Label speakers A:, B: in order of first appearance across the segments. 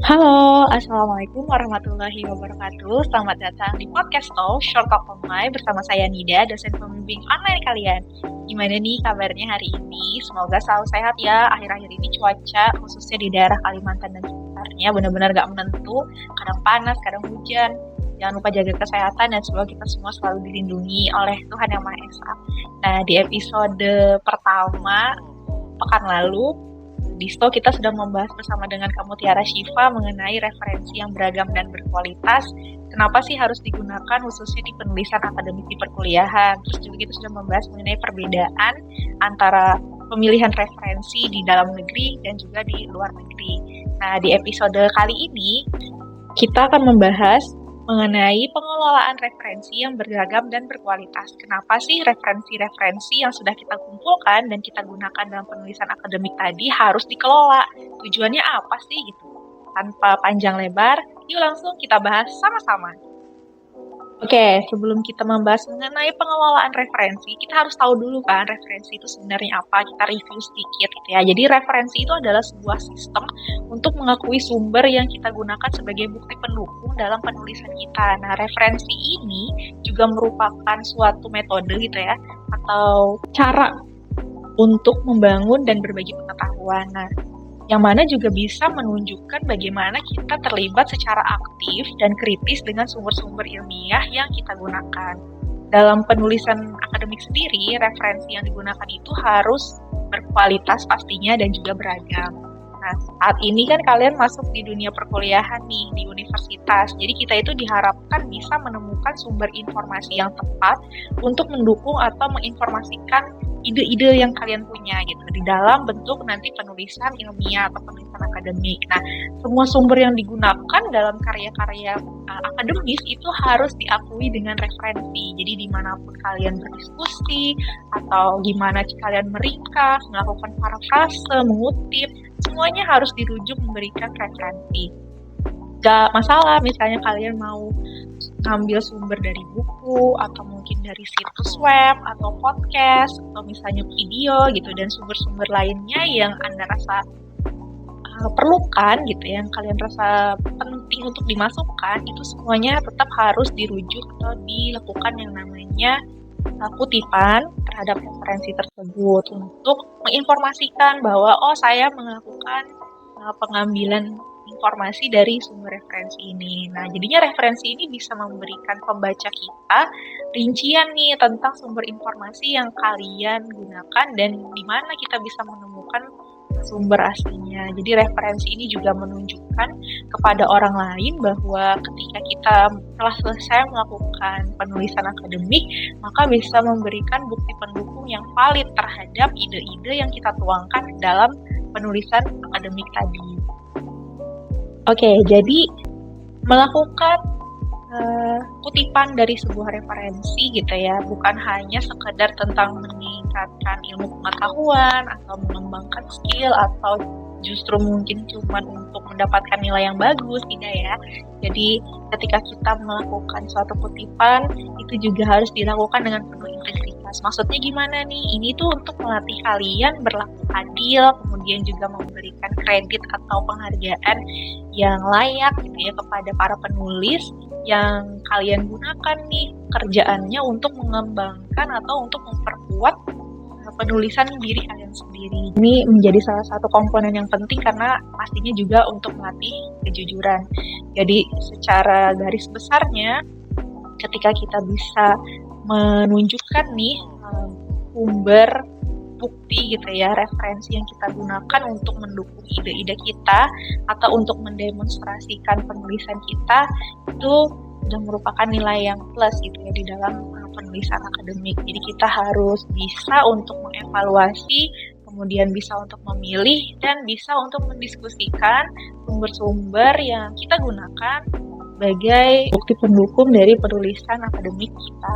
A: Halo, Assalamualaikum warahmatullahi wabarakatuh. Selamat datang di podcast Talk Short Talk Online bersama saya Nida, dosen pembimbing online kalian. Gimana nih kabarnya hari ini? Semoga selalu sehat ya. Akhir-akhir ini cuaca, khususnya di daerah Kalimantan dan sekitarnya, benar-benar gak menentu. Kadang panas, kadang hujan. Jangan lupa jaga kesehatan dan semoga kita semua selalu dilindungi oleh Tuhan Yang Maha Esa. Nah, di episode pertama pekan lalu, di STO kita sudah membahas bersama dengan kamu Tiara Syifa mengenai referensi yang beragam dan berkualitas. Kenapa sih harus digunakan khususnya di penulisan akademik di perkuliahan. Terus juga kita sudah membahas mengenai perbedaan antara pemilihan referensi di dalam negeri dan juga di luar negeri. Nah, di episode kali ini kita akan membahas mengenai pengelolaan referensi yang beragam dan berkualitas. Kenapa sih referensi-referensi yang sudah kita kumpulkan dan kita gunakan dalam penulisan akademik tadi harus dikelola? Tujuannya apa sih gitu? Tanpa panjang lebar, yuk langsung kita bahas sama-sama. Oke, sebelum kita membahas mengenai pengelolaan referensi, kita harus tahu dulu kan referensi itu sebenarnya apa, kita review sedikit gitu ya. Jadi referensi itu adalah sebuah sistem untuk mengakui sumber yang kita gunakan sebagai bukti pendukung dalam penulisan kita. Nah, referensi ini juga merupakan suatu metode gitu ya, atau cara untuk membangun dan berbagi pengetahuan. Nah, yang mana juga bisa menunjukkan bagaimana kita terlibat secara aktif dan kritis dengan sumber-sumber ilmiah yang kita gunakan. Dalam penulisan akademik sendiri, referensi yang digunakan itu harus berkualitas pastinya dan juga beragam. Nah, saat ini kan kalian masuk di dunia perkuliahan nih, di universitas. Jadi kita itu diharapkan bisa menemukan sumber informasi yang tepat untuk mendukung atau menginformasikan ide-ide yang kalian punya gitu di dalam bentuk nanti penulisan ilmiah atau penulisan akademik. Nah, semua sumber yang digunakan dalam karya-karya akademis itu harus diakui dengan referensi. Jadi dimanapun kalian berdiskusi atau gimana kalian meringkas, melakukan parafrase, mengutip, semuanya harus dirujuk memberikan referensi. Gak masalah misalnya kalian mau ngambil sumber dari buku atau mungkin dari situs web atau podcast atau misalnya video gitu dan sumber-sumber lainnya yang Anda rasa perlukan gitu yang kalian rasa penting untuk dimasukkan, itu semuanya tetap harus dirujuk atau dilakukan yang namanya kutipan terhadap referensi tersebut untuk menginformasikan bahwa saya melakukan pengambilan informasi dari sumber referensi ini. Nah, jadinya referensi ini bisa memberikan pembaca kita rincian nih tentang sumber informasi yang kalian gunakan dan di mana kita bisa menemukan sumber aslinya. Jadi referensi ini juga menunjukkan kepada orang lain bahwa ketika kita telah selesai melakukan penulisan akademik, maka bisa memberikan bukti pendukung yang valid terhadap ide-ide yang kita tuangkan dalam penulisan akademik tadi. Oke, jadi melakukan kutipan dari sebuah referensi gitu ya, bukan hanya sekedar tentang meningkatkan ilmu pengetahuan atau mengembangkan skill atau justru mungkin cuma untuk mendapatkan nilai yang bagus, tidak ya. Jadi ketika kita melakukan suatu kutipan, itu juga harus dilakukan dengan penuh integritas. Maksudnya gimana nih? Ini tuh untuk melatih kalian berlaku adil, kemudian juga memberikan kredit atau penghargaan yang layak gitu ya kepada para penulis yang kalian gunakan nih kerjaannya untuk mengembangkan atau untuk memperkuat penulisan diri kalian sendiri. Ini menjadi salah satu komponen yang penting karena pastinya juga untuk melatih kejujuran. Jadi secara garis besarnya ketika kita bisa menunjukkan nih sumber bukti gitu ya, referensi yang kita gunakan untuk mendukung ide-ide kita atau untuk mendemonstrasikan penulisan kita, itu sudah merupakan nilai yang plus gitu ya di dalam penulisan akademik. Jadi kita harus bisa untuk mengevaluasi, kemudian bisa untuk memilih dan bisa untuk mendiskusikan sumber-sumber yang kita gunakan sebagai bukti pendukung dari penulisan akademik kita.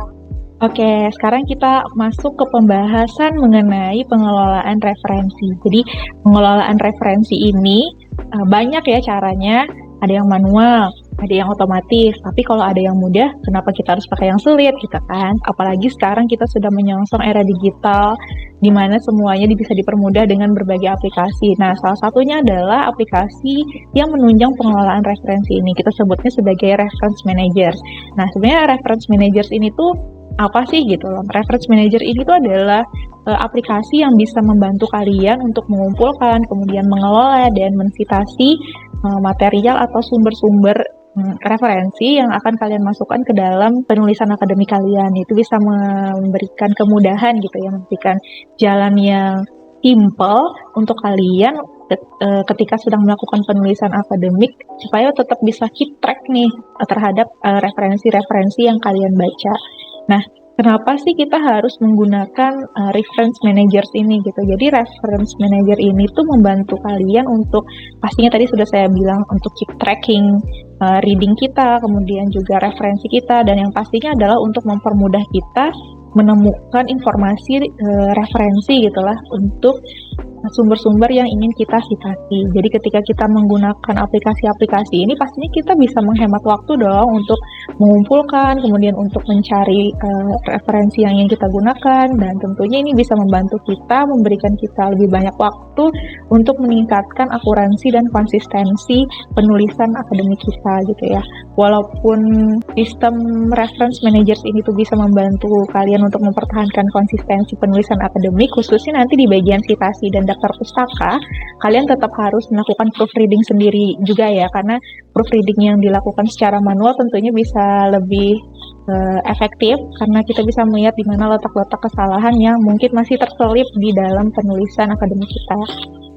A: Oke, sekarang kita masuk ke pembahasan mengenai pengelolaan referensi. Jadi, pengelolaan referensi ini banyak ya caranya. Ada yang manual, ada yang otomatis, tapi kalau ada yang mudah, kenapa kita harus pakai yang sulit gitu kan? Apalagi sekarang kita sudah menyongsong era digital, di mana semuanya bisa dipermudah dengan berbagai aplikasi. Nah, salah satunya adalah aplikasi yang menunjang pengelolaan referensi ini. Kita sebutnya sebagai reference managers. Nah, sebenarnya reference managers ini tuh apa sih gitu loh? Reference manager ini tuh adalah aplikasi yang bisa membantu kalian untuk mengumpulkan, kemudian mengelola dan mensitasi material atau sumber-sumber referensi yang akan kalian masukkan ke dalam penulisan akademik kalian. Itu bisa memberikan kemudahan gitu ya, memberikan jalan yang simple untuk kalian ketika sedang melakukan penulisan akademik supaya tetap bisa keep track nih terhadap referensi-referensi yang kalian baca. Nah, kenapa sih kita harus menggunakan reference managers ini gitu? Jadi reference manager ini tuh membantu kalian untuk pastinya tadi sudah saya bilang untuk keep tracking reading kita, kemudian juga referensi kita, dan yang pastinya adalah untuk mempermudah kita menemukan informasi referensi gitulah untuk sumber-sumber yang ingin kita citasi. Jadi ketika kita menggunakan aplikasi-aplikasi ini pastinya kita bisa menghemat waktu dong untuk mengumpulkan, kemudian untuk mencari referensi yang ingin kita gunakan, dan tentunya ini bisa membantu kita, memberikan kita lebih banyak waktu untuk meningkatkan akuransi dan konsistensi penulisan akademik kita gitu ya. Walaupun sistem reference managers ini tuh bisa membantu kalian untuk mempertahankan konsistensi penulisan akademik, khususnya nanti di bagian citasi dan daftar pustaka, kalian tetap harus melakukan proofreading sendiri juga ya, karena proofreading yang dilakukan secara manual tentunya bisa lebih efektif karena kita bisa melihat di mana letak-letak kesalahan yang mungkin masih terselip di dalam penulisan akademik kita.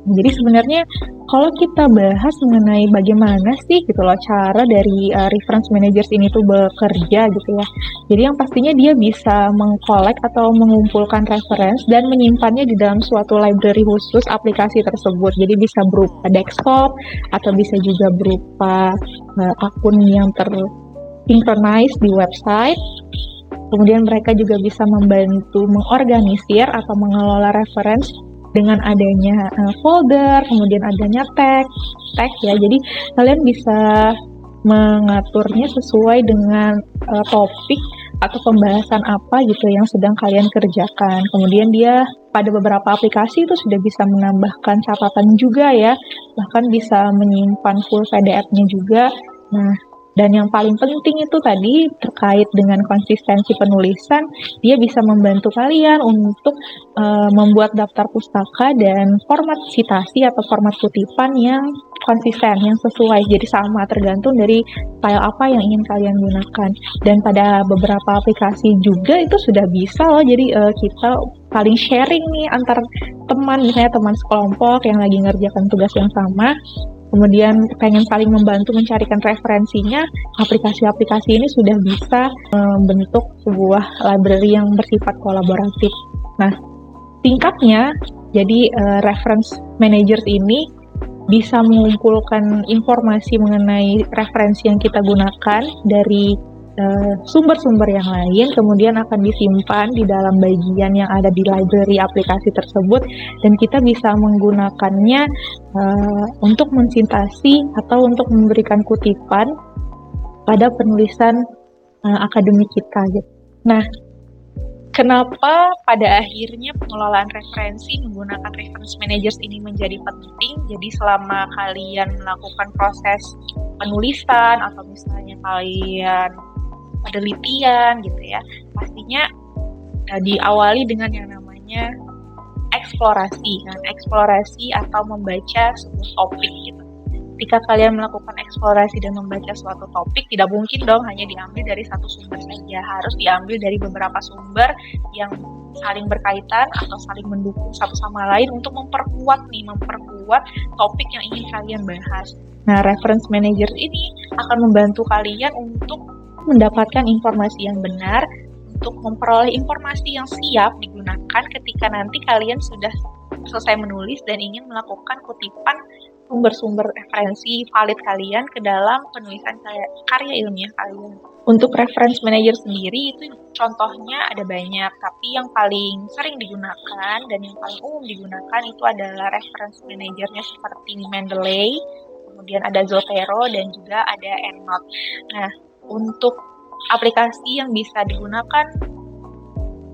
A: Jadi sebenarnya kalau kita bahas mengenai bagaimana sih gitu loh cara dari reference managers ini tuh bekerja gitu ya. Jadi yang pastinya dia bisa mengkolek atau mengumpulkan reference dan menyimpannya di dalam suatu library khusus aplikasi tersebut. Jadi bisa berupa desktop atau bisa juga berupa akun yang tersynchronize di website. Kemudian mereka juga bisa membantu mengorganisir atau mengelola reference dengan adanya folder, kemudian adanya tag ya. Jadi kalian bisa mengaturnya sesuai dengan topik atau pembahasan apa gitu yang sedang kalian kerjakan. Kemudian dia pada beberapa aplikasi itu sudah bisa menambahkan catatan juga ya, bahkan bisa menyimpan full PDF-nya juga. Nah, dan yang paling penting itu tadi terkait dengan konsistensi penulisan, dia bisa membantu kalian untuk membuat daftar pustaka dan format citasi atau format kutipan yang konsisten, yang sesuai. Jadi sama, tergantung dari file apa yang ingin kalian gunakan. Dan pada beberapa aplikasi juga itu sudah bisa loh, jadi kita saling sharing nih antar teman, misalnya teman sekelompok yang lagi ngerjakan tugas yang sama, kemudian pengen saling membantu mencarikan referensinya, aplikasi-aplikasi ini sudah bisa membentuk sebuah library yang bersifat kolaboratif. Nah, tingkatnya, jadi reference managers ini bisa mengumpulkan informasi mengenai referensi yang kita gunakan dari sumber-sumber yang lain, kemudian akan disimpan di dalam bagian yang ada di library aplikasi tersebut, dan kita bisa menggunakannya untuk mensintasi atau untuk memberikan kutipan pada penulisan akademik kita gitu. Nah, kenapa pada akhirnya pengelolaan referensi menggunakan reference managers ini menjadi penting? Jadi selama kalian melakukan proses penulisan atau misalnya kalian penelitian gitu ya, pastinya diawali dengan yang namanya eksplorasi atau membaca sebuah topik gitu. Ketika kalian melakukan eksplorasi dan membaca suatu topik, tidak mungkin dong hanya diambil dari satu sumber saja, harus diambil dari beberapa sumber yang saling berkaitan atau saling mendukung satu sama lain untuk memperkuat topik yang ingin kalian bahas. Nah, reference manager ini akan membantu kalian untuk mendapatkan informasi yang benar, untuk memperoleh informasi yang siap digunakan ketika nanti kalian sudah selesai menulis dan ingin melakukan kutipan sumber-sumber referensi valid kalian ke dalam penulisan karya ilmiah kalian. Untuk reference manager sendiri itu contohnya ada banyak, tapi yang paling sering digunakan dan yang paling umum digunakan itu adalah reference managernya seperti Mendeley, kemudian ada Zotero, dan juga ada EndNote. Nah, untuk aplikasi yang bisa digunakan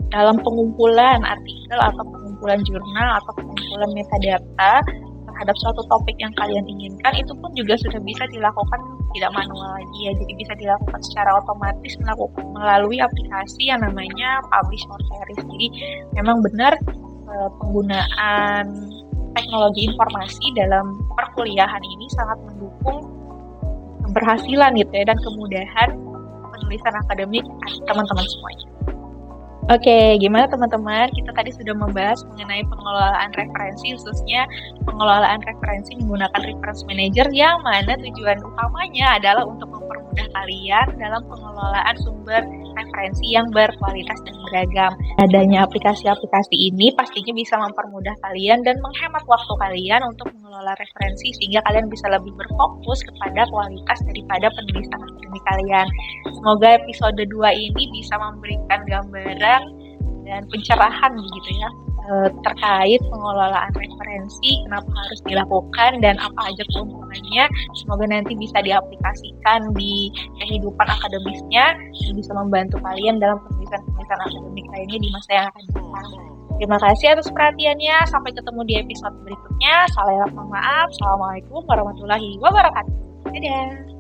A: dalam pengumpulan artikel atau pengumpulan jurnal atau pengumpulan metadata terhadap suatu topik yang kalian inginkan, itu pun juga sudah bisa dilakukan tidak manual lagi ya, jadi bisa dilakukan secara otomatis melalui aplikasi yang namanya Publish or Perish. Jadi memang benar penggunaan teknologi informasi dalam perkuliahan ini sangat mendukung keberhasilan gitu ya, dan kemudahan penulisan akademik teman-teman semuanya. Oke, gimana teman-teman? Kita tadi sudah membahas mengenai pengelolaan referensi, khususnya pengelolaan referensi menggunakan reference manager, yang mana tujuan utamanya adalah untuk mempermudah kalian dalam pengelolaan sumber referensi yang berkualitas dan beragam. Adanya aplikasi-aplikasi ini pastinya bisa mempermudah kalian dan menghemat waktu kalian untuk mengelola referensi, sehingga kalian bisa lebih berfokus kepada kualitas daripada penulisan akademik kalian. Semoga episode 2 ini bisa memberikan gambaran dan pencerahan begitu ya terkait pengelolaan referensi, kenapa harus dilakukan dan apa aja keuntungannya. Semoga nanti bisa diaplikasikan di kehidupan akademisnya dan bisa membantu kalian dalam penulisan akademik lainnya di masa yang akan datang. Terima kasih atas perhatiannya. Sampai ketemu di episode berikutnya. Salah mohon maaf. Assalamualaikum warahmatullahi wabarakatuh. Dadah.